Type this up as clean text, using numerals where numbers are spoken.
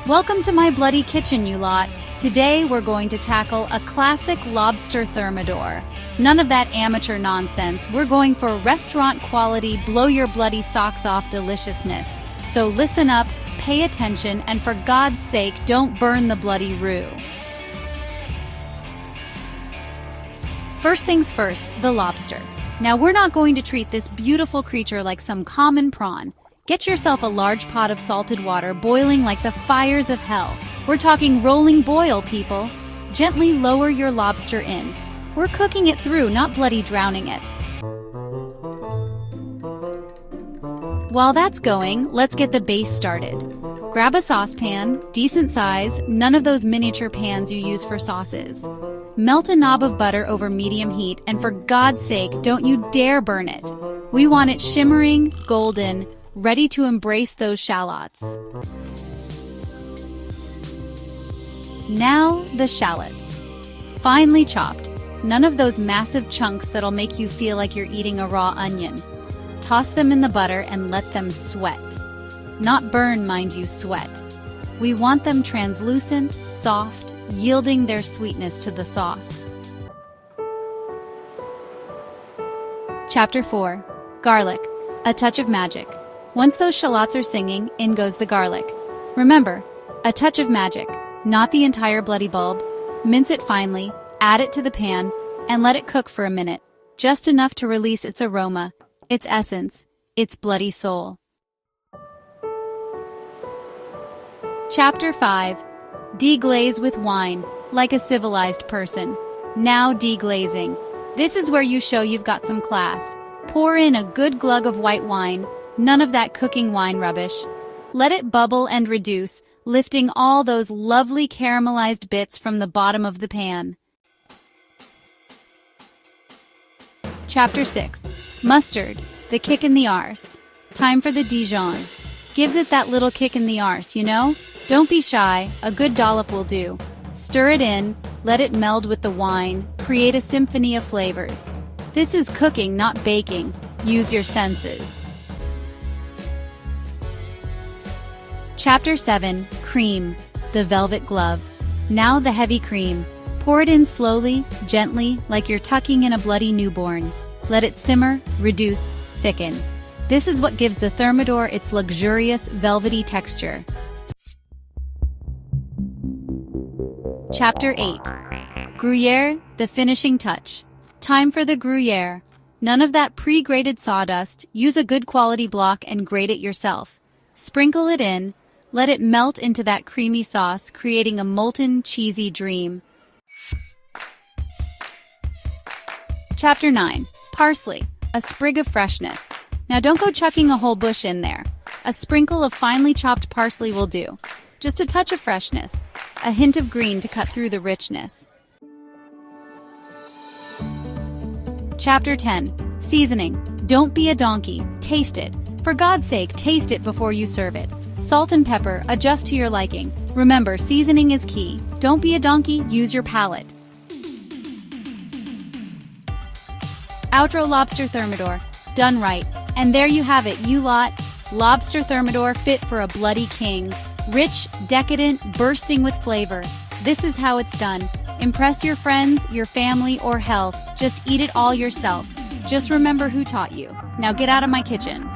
Welcome to my bloody kitchen, you lot. Today we're going to tackle a classic lobster thermador. None of that amateur nonsense. We're going for restaurant quality, blow your bloody socks off deliciousness. So listen up, pay attention, and for God's sake, don't burn the bloody roux. First things first, the lobster. Now we're not going to treat this beautiful creature like some common prawn. Get yourself a large pot of salted water boiling like the fires of hell. We're talking rolling boil, people. Gently lower your lobster in. We're cooking it through, not bloody drowning it. While that's going, let's get the base started. Grab a saucepan, decent size, none of those miniature pans you use for sauces. Melt a knob of butter over medium heat, and for God's sake, don't you dare burn it. We want it shimmering, golden, ready to embrace those shallots. Now, the shallots. Finely chopped. None of those massive chunks that'll make you feel like you're eating a raw onion. Toss them in the butter and let them sweat. Not burn, mind you, sweat. We want them translucent, soft, yielding their sweetness to the sauce. Chapter 4. Garlic. A touch of magic. Once those shallots are singing, in goes the garlic. Remember, a touch of magic, not the entire bloody bulb. Mince it finely, add it to the pan, and let it cook for a minute, just enough to release its aroma, its essence, its bloody soul. Chapter 5. Deglaze with wine, like a civilized person. Now deglazing. This is where you show you've got some class. Pour in a good glug of white wine, none of that cooking wine rubbish. Let it bubble and reduce, lifting all those lovely caramelized bits from the bottom of the pan. Chapter 6. Mustard, the kick in the arse. Time for the Dijon. Gives it that little kick in the arse, you know? Don't be shy, a good dollop will do. Stir it in, let it meld with the wine, create a symphony of flavors. This is cooking, not baking. Use your senses. Chapter 7. Cream, the velvet glove. Now the heavy cream. Pour it in slowly, gently, like you're tucking in a bloody newborn. Let it simmer, reduce, thicken. This is what gives the thermador its luxurious, velvety texture. Chapter 8. Gruyere, the finishing touch. Time for the Gruyere. None of that pre-grated sawdust. Use a good quality block and grate it yourself. Sprinkle it in. Let it melt into that creamy sauce, creating a molten, cheesy dream. Chapter 9. Parsley, a sprig of freshness. Now don't go chucking a whole bush in there. A sprinkle of finely chopped parsley will do. Just a touch of freshness, a hint of green to cut through the richness. Chapter 10. Seasoning. Don't be a donkey. Taste it. For God's sake, taste it before you serve it. Salt and pepper, adjust to your liking. Remember, seasoning is key. Don't be a donkey, use your palate. Outro Lobster Thermador. Done right. And there you have it, you lot. Lobster Thermador fit for a bloody king. Rich, decadent, bursting with flavor. This is how it's done. Impress your friends, your family, or hell. Just eat it all yourself. Just remember who taught you. Now get out of my kitchen.